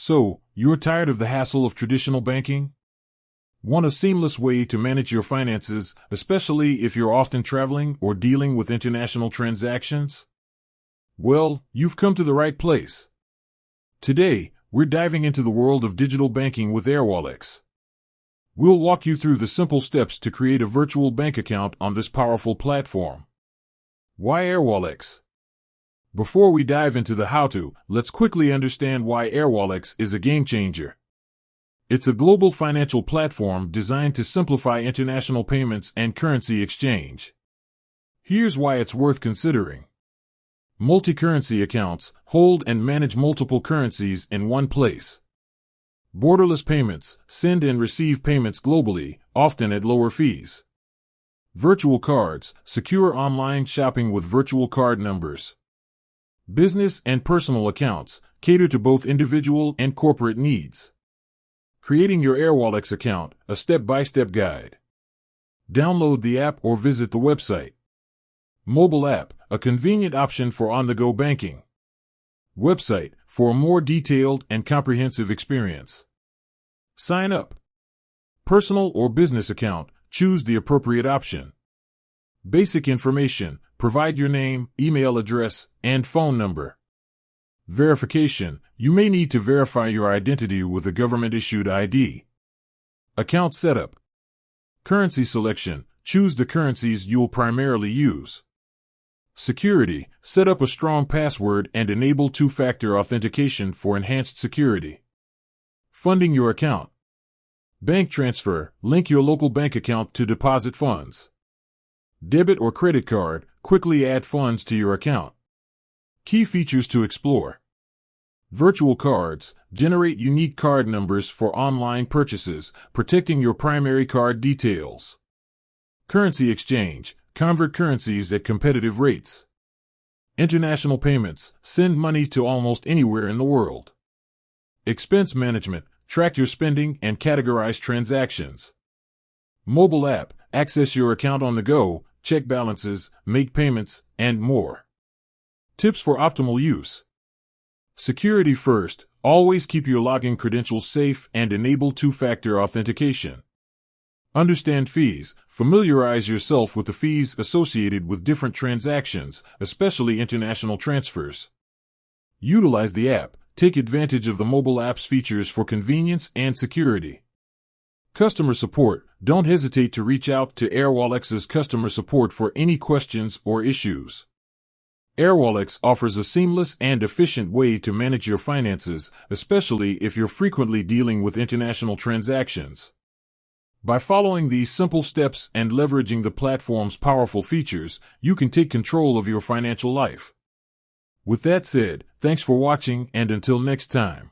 So, you're tired of the hassle of traditional banking? Want a seamless way to manage your finances, especially if you're often traveling or dealing with international transactions? Well, you've come to the right place. Today, we're diving into the world of digital banking with airwallex. We'll walk you through the simple steps to create a virtual bank account on this powerful platform. Why airwallex? Before we dive into the how-to, let's quickly understand why airwallex is a game changer. It's a global financial platform designed to simplify international payments and currency exchange. Here's why it's worth considering. Multi-currency accounts hold and manage multiple currencies in one place. Borderless payments send and receive payments globally, often at lower fees. Virtual cards secure online shopping with virtual card numbers. Business and personal accounts cater to both individual and corporate needs. Creating your airwallex account, a step-by-step guide. Download the app or visit the website. Mobile app, a convenient option for on-the-go banking. Website, for a more detailed and comprehensive experience. Sign up. Personal or business account, choose the appropriate option. Basic information, provide your name, email address, and phone number. Verification, you may need to verify your identity with a government-issued ID. Account setup. Currency selection, choose the currencies you'll primarily use. Security, set up a strong password and enable two-factor authentication for enhanced security. Funding your account. Bank transfer, link your local bank account to deposit funds. Debit or credit card, quickly add funds to your account. Key features to explore. Virtual cards, generate unique card numbers for online purchases, protecting your primary card details. Currency exchange, convert currencies at competitive rates. International payments, send money to almost anywhere in the world. Expense management, track your spending and categorize transactions. Mobile app, access your account on the go, check balances, make payments, and more. Tips for optimal use. Security first, always keep your login credentials safe and enable two-factor authentication. Understand fees, familiarize yourself with the fees associated with different transactions, especially international transfers. Utilize the app, take advantage of the mobile app's features for convenience and security. Customer support, don't hesitate to reach out to airwallex's customer support for any questions or issues. Airwallex offers a seamless and efficient way to manage your finances, especially if you're frequently dealing with international transactions. By following these simple steps and leveraging the platform's powerful features, you can take control of your financial life. With that said, thanks for watching and until next time.